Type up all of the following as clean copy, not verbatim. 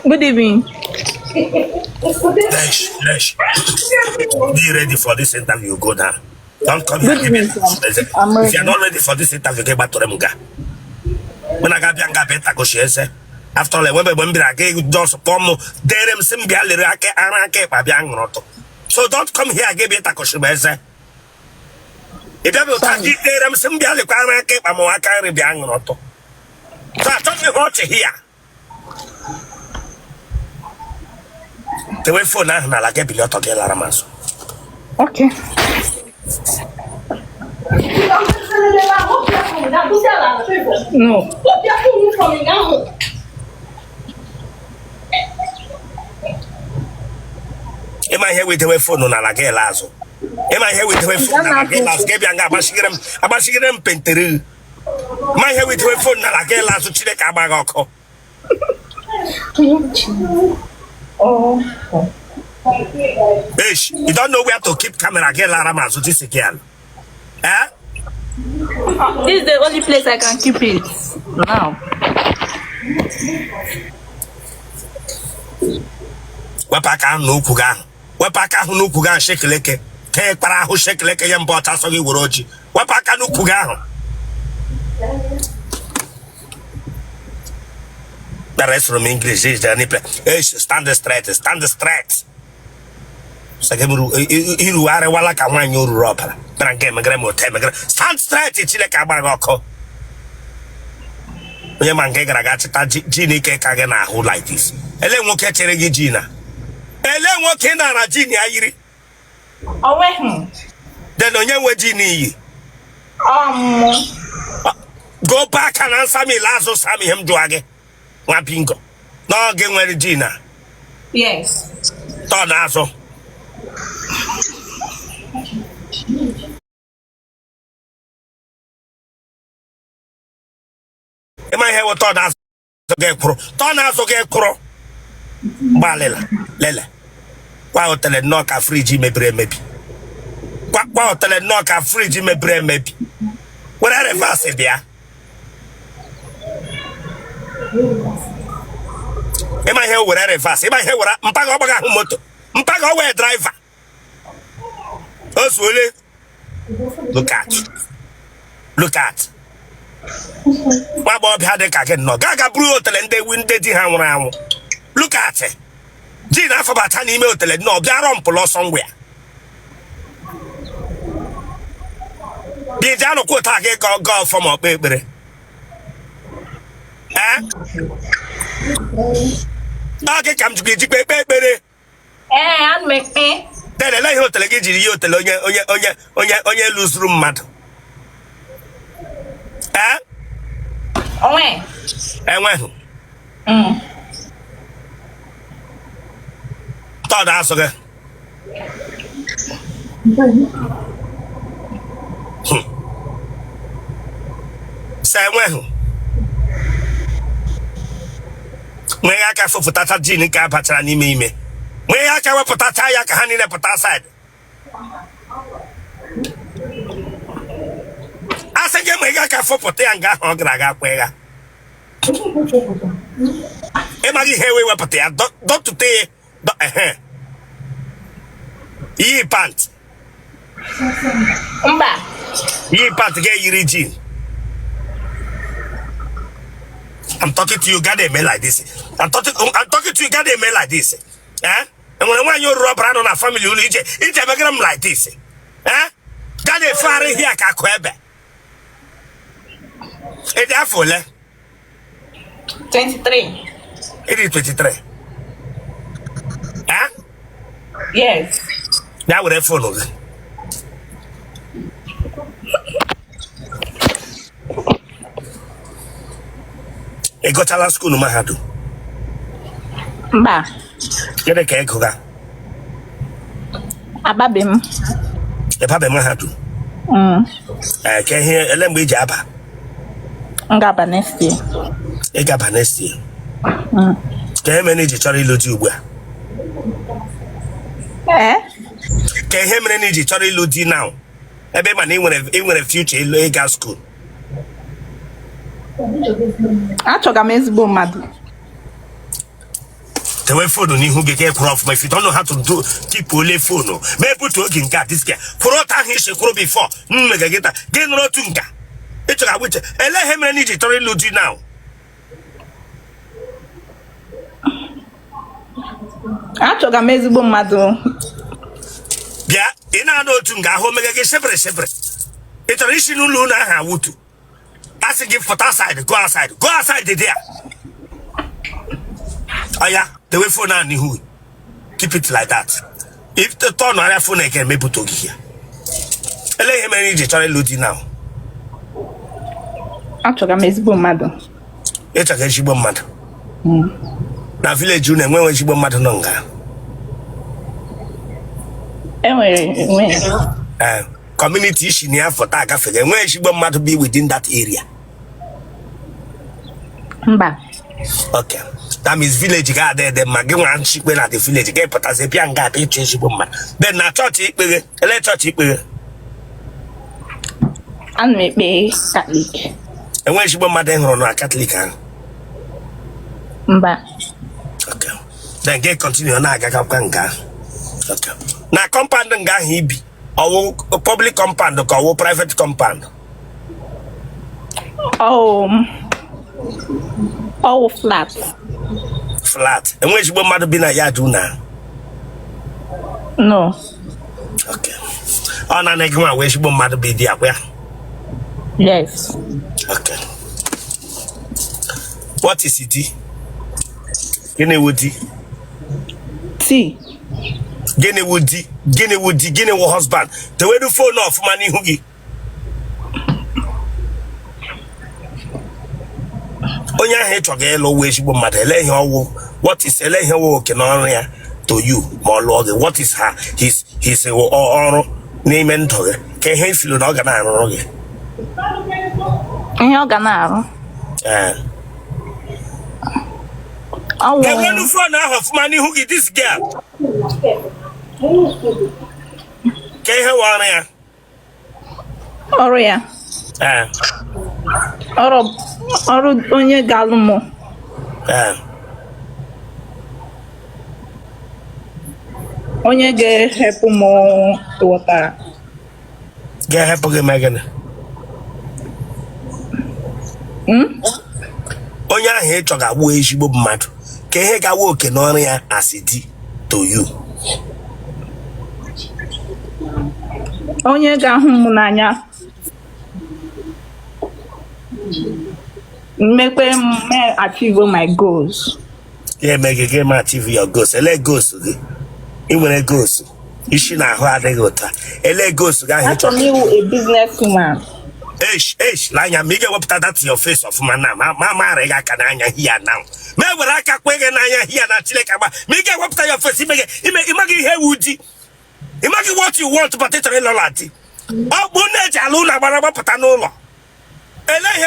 Good evening. Lesh. Be ready for this interview. Go down. Don't come here. Good evening, sir. I'm If you're ready. not ready for this interview, get back to them. When I got younger, better go share. After all, when I get just form, them sim be a little so don't come here and give me a taco. If you have to them sim be a little I'm a carry so I told me what to hear. The way for now, I get billion to get Laramas. Okay. No. Am I here with the way phone on a gay lazo? Am I here with the way phone on a gay lazo? Give young Abashigram Penteru. Am I here with the way phone on a gay lazo? Chile Cabagoko. Oh. Bish, you don't know where to keep camera gay Laramas to this again. Eh? This is the only place I can keep it now. Wapaka no Kugan. Wapaka no Kugan shakeleke. Take para who shakeleke and bought us on the Woroji. Wapaka no Kugan. The rest from English is the nipple. Stand the straight. You are a like a one year robber. Stand straight, it's like a bagoko. Yaman Gagata Gini Kagana, who like this. Ellen will catch a Gina. Ellen will can a Gini. Oh, wait. Then on your Gini. Go back and answer me, Lazo Sammy him drag. One bingo. No, get where Gina. Yes. Tonazo. Am I here with Tonazo get pro? Tonazo get pro. Balela, Lele. Why tell a knock a free Jimmy Bray maybe? Why tell a knock a free Jimmy Bray maybe? What are the verses there? Am I here with a reverse? Am I here with a Mpaga moto? Mpaga way driver. Us will look at. My boy had a cack no Gaga brutal and they win the ham. Look at it. Gina for about an email to let no Garompo somewhere. The Jano quote I get go from a baby. Eh? Okay, come to get you, baby. And make me. Then I like hotel again, you tell on your loose room, mad. Eh? Oh, wait. And when? Thought that's okay. Say when? When I can for Tata Gini Capatani me. When I can put Tataya Kahani in a potaside. I say, I can for Potanga on Graga. Emily Heavy Wapatia, Doctor Tay, ye pant. Ye pant get you regime. I'm talking to you, got a mail like this. I'm talking to you, got a mail like this. Eh? And when I want you to rub around on a family, it's a program like this. Eh? Got a far here, Kakwebe. It's therefore 23. It is 23. Eh? Yes. That would have followed. I got a school no matter. Ba. Get a cake, Koga. Ababim. The Papa Mahatu. I can hear a language abba. Ngaba next year. A gaba next year. Can manage a Charlie Lutu. Eh? Can him manage a Charlie Lutu now? I bet my name when a future legal school. Achọga m ezigbo mmadụ. The way phone on who get off. If you don't know how to do keep only phone, maybe to again got this guy. For all time he should before. Megageta, get no tunga. It's a witch. And let him manage it or lose now. Achọga m ezigbo mmadụ. Bịa, ị na-anọ otu nga ahụ omega gị separate. Ị chọrọ isi n'ụlọ ụlọ ahụ awutu. Asị gị put outside, go outside there. Oh yeah, the way phone on who keep it like that. If the turn on your phone again, maybe to here. Let him manage it or lose now. Achọga m ezigbo mmadụ. It's a ezigbo mmadụ. Na village you na-enwe ezigbo mmadụ nọ nga. Community issue near for Tagafega. Where she must be within that area. Mba. Okay. That means village guard there, the Magiwan ship when at the village get but as a pian guard, a change woman. Then I thought it, let touch it. And maybe Catholic. And when she was mother on a Catholic. Mba. Okay. Then get continue na Ganga. Okay. Now compound nga he be. Or public compound or private compound? Oh, flat. Flat. And which one might be na yadu now? No. Okay. Oh, na negma which one might be there where? Yes. Okay. What is it? Guinea woody. Tea. Guinea woody. Guinea husband. The way the phone off money hoogie. Onya he choge elo we shibo mother ele what is ele he wo ke no ya to you more log what is her his or name and to ke he feel no ga na ro ge Ihe ọ ga na-arụ. The one who phone off money hoogie this girl. Ke he wa ya. Ọrụ ya. Ọrụ onye ga-alụ mụ. Onye ga-ehepụ mụ ịghọtara. Ga-ehepụ gị megana. Onye ahụ ị chọga agwụ ezigbo mmadụ. Ka ihe gawa oke n'ọrụ ya asidi to you. Onye ga-ahụ m n'anya. Make me achieve my goals. Yeah, make me achieve your goals. Ele goals gị. I nwere goals. Isi na ahụ adịghị ụta. Ele goals gị ahụ. Actually, a businesswoman. Lanya, me get up that your face of man. Mama rega kananya here now. Me were aka kwege nanya here na chileka ba. Me get up your face. Imagine here woody. Imagine what you want, but it's a lolati. Oh, bonnet aluna baraba patanolo. Ele he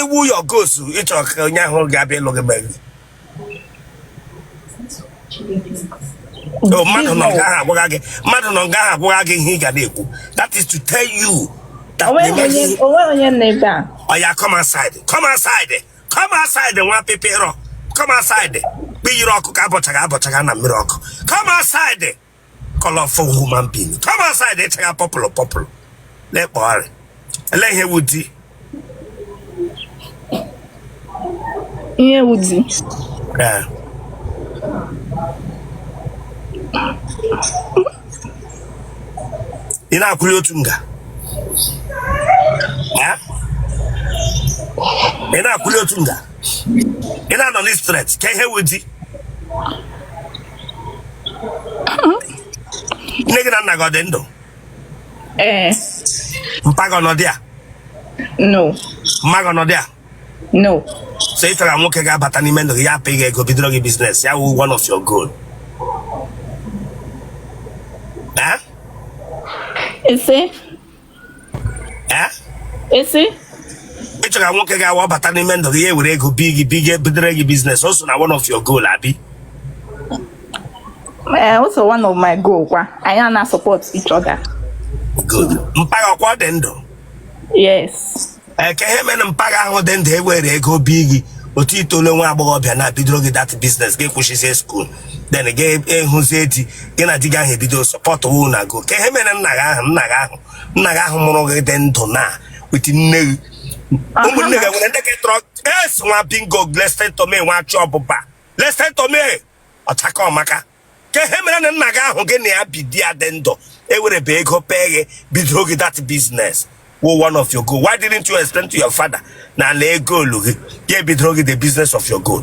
wo your goals. It's a nyaho gabi logebeg. Oh, Madononga Higadeku. That is to tell you that oh yeah, come outside. Come outside and one pepero. Come outside. Be rock kabotaga na miracle. Come outside. Colorful human being. Come outside, they take a popular. Let boy. Let here woody. Yeah, woody. Yeah. Ina kuliotunga. Yeah? Ina kuliotunga. Ina no this threat. Can you woody? Nigga na godendo. Mpago no dia. No. Mago no dia. No. So if I'm working at Batani Mendo, ya pay go bidrogi business. Ya one of your goal. Huh? Is it? Huh? Is it? If I'm working at Batani Mendo, ya will go big bidrogi business. Also, now one of your goal, Abby. Also one of my goals. I and support each other. Good. Mpago kwadendo. Yes. Can him and Mpaga then they were go big Oti tole nwa agbọghọbịa na bidoro gị that business gị kwụsịzie school then gị ehụzie di gị na di gị ahụ ebido support wu na go ka ihe mere nna gị ahụ mụrụ gị dị ndụ na witi nne gị ụmụnne gị nwere ndị ka tọrọ es nwa bingo listen to me nwa achọ ọbụba listen to me ọchaka ọmaka ka ihe mere na nna gị ahụ gị na ya bidi ya dị ndụ ewerebe ego pee gị bidoro gị that business one of your goal. Why didn't you explain to your father na le goal get bidoro gị the business of your goal?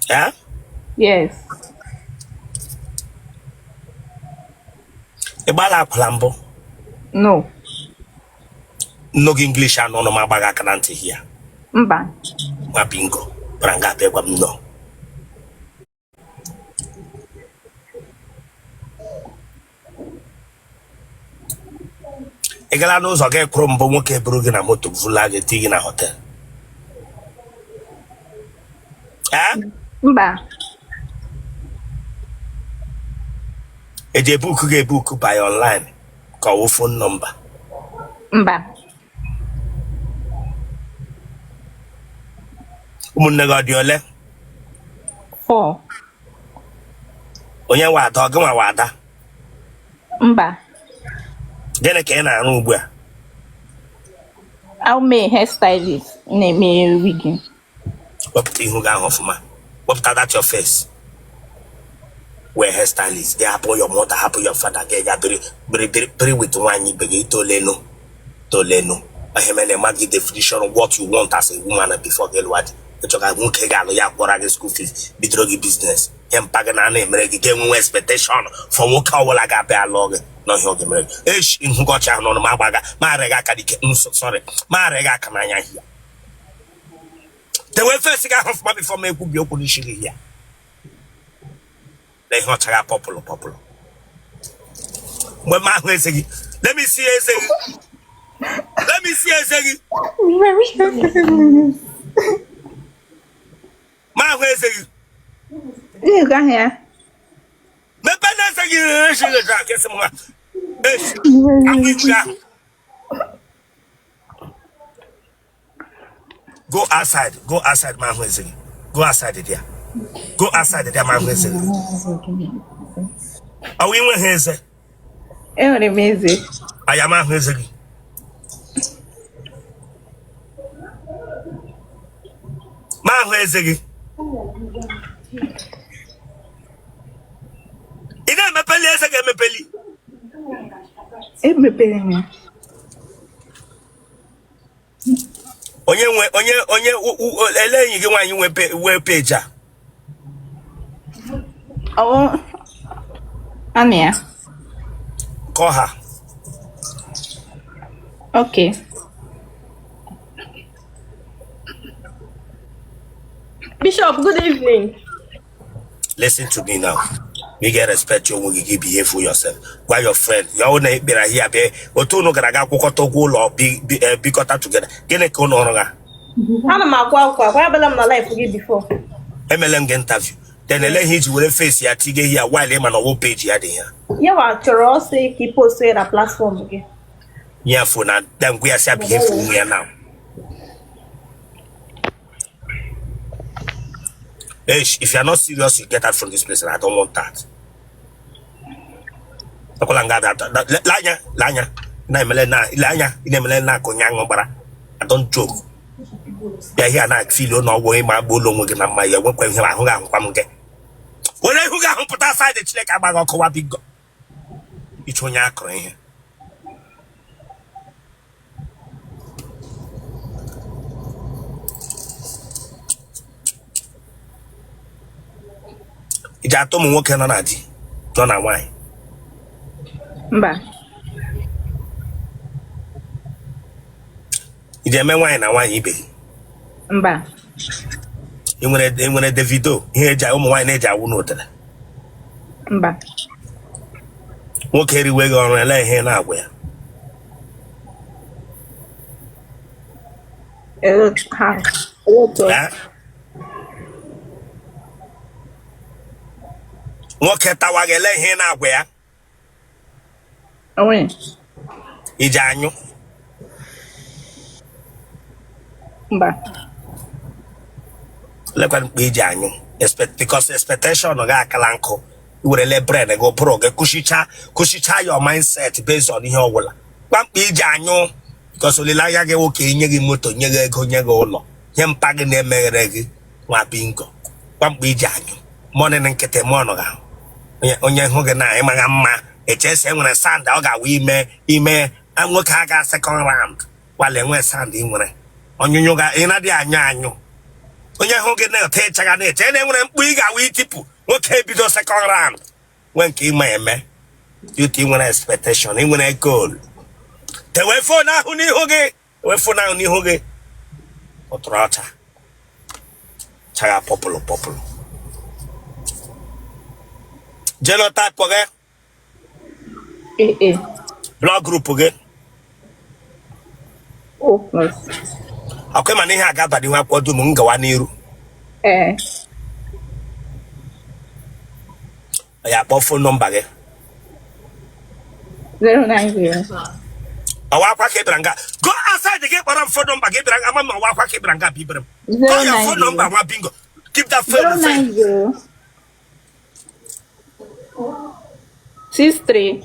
Yeah? Yes. Ibala akwala No. No English and no mabaga kananti here. Mba. Ma bingo. Branga pe gwam no. Egala no zo ga ekro mbo nwoke buru gị na moto vula gị tigi na hotel. Eh? Mba. Eje book ge book by online. Ka phone number. Mba. Ụmụnne gị dị ole? 4. Onye wa ada, gị nwa wa ada? Mba. Gịnị ka ị na-arụ ugbu a? I'll make hairstylist. Na-eme wigging. Wepụta ihu gị ahụ ọfụma. Wepụta that your face. We're hairstylist. They happen your mother, happen your father. Get ya biri with nwaanyị ibe gị tolenu. I mean, the definition of what you want as a woman before get what. Nwoke ga-alụ ya kwụra gị school fees bidoro gị business ihe mpaga na na-emere gị ga-enwe expectation for nwoke ọbụla ga-abịa alụ gị n'ọhịa oge mere gị echi nhụgọchi ahụ n'ọnụ ma agbaga ma arịga aka dike ma arịga aka n'anya hia dewe fesi gị ahụ fụma bifọ ma ekwu bi okwu n'isi gị hia na ihe ọcha ga pọpụlụ mgbe ma ahụ eze gị let me see eze gị ma ahụ eze gị Go here. mepe na eze gị echi ga kesị m ha echi ahụ ibu ahụ go outside ma ahụ eze gị go outside there ma ahụ eze gị ọwụ inwe ha eze Enwere m eze. aya ma ahụ eze gị ma ahụ eze gị ị na-emepeli eze gị emepeli Emepere m ya. onye ele enyi gị nwaanyị wee peji a Oh. Anụ ya. kọ ha Okay. Bishop, good evening. listen to me now. You get respect your when you behave for yourself. Why your friend? Your own neighbor here be otu no gara ga kwụkọta ụgwọ ụlọ bikọta together. Gịnị ka unu ọrụ ga? Ana m akwa abala m na life gị before. Emele m gị interview. Then ele ihe iji were face ya tige here while ịma na ọwụ page ya dị ya. Ya wa chọrọ ọsọ ka post na platform gị. Yeah, for na then we are say behave for me now. If you are not serious, you get out from this place, and I don't want that. Lanya, I don't joke. Yeah, here I feel no way my bolo with my young when I hung out from get. When I hung out, put aside the check about a big go. Each one ya crying. Ija to mo nwoke nọ na di nọ na nwanyị Mba. Ije me wine na wine ibe. Mba. Enwere Davido ihe eji ụmụ nwaanyị na-eji awụ n'ụtara. Mba. Nwoke eriwe gị ọrụ ele ihe na-agwa ya. Nwoke tawa gị ele ihe na-agwa ya. Onwe. Ije anyụ. Mba. Lekwa mkpe iji anyụ. Because expectation ga akala nkụ. Iwerele brain go pro ge kushicha your mindset based on ihe ọbụla. Kwa mkpe iji anyụ. Because olileanya gị nwoke nye gị moto, nye gị ego, nye gị ụlọ. Nye mpa gị na-emeghere gị nwa bingo. Kwa mkpe iji anyụ. Money na nkịtị mọnụ ga. Onye hụ gị na ịmaga mma. Echesi enwere sand ọ ga-awa ime nwoke a ga second round. Wale enwe sand ị nwere. Onyonyo ga ị na-adị anyụ anyụ. Onye hụ gị na-ete ịchaga na-eche na-enwere mkpu ị ga-awa itipu. Nwoke ebido second round. Nwe nke ịma eme. Duty ị nwere expectation, ị nwere goal. Tewe phone ahụ n'ihu gị. Tewe phone ahụ n'ihu gị. Ụtụrụ ọcha. Chaga populu. Genotype gị. AA. Blood group gị. O plus. Akwe mana ihe agabadi nwa akwụkwọ dum ngawa n'iru. Ya kpọ phone number gị. 090. Awa akwa ka ịbịara nga. Go outside gị kpọrọ m phone number gị bịara nga ama m awa akwa ka ịbịara nga bibere m. Call your phone number nwa bingo. Keep that phone. 090. 63.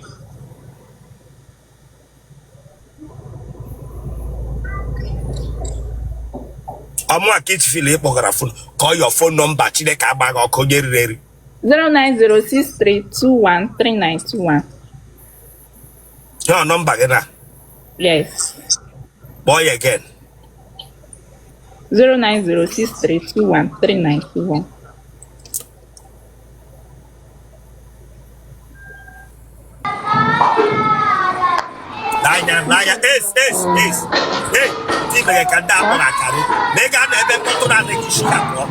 Ọmụ ka ichi fili ịkpọgara phone. Call your phone number Chineke agba gị ọkụ onye riri eri. 09063213921. Your number gị na. Yes. Boy again. 09063213921. Nanya, ace. Hey, Timber can down on a carry. Mega never put on the Kishiko.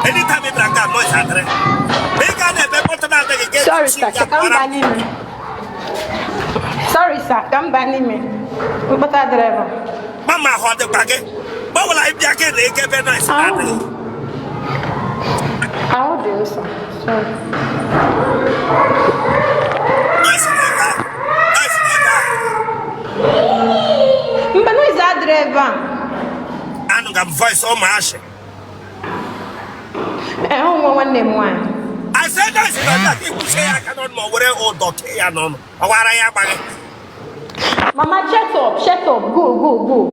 Anytime you bring out noise at it. Mega never put on the game. Sorry, sir. Come banning me. Sorry, sir. Come banning me. What are driver? Mama, hold the packet. What will I be again? They get very nice. How do you, sir? Sorry. But who is that driver? I don't have voice on my ash. I don't want them one. I said that's not people say I cannot know where old doctor. Mama, shut up. Go.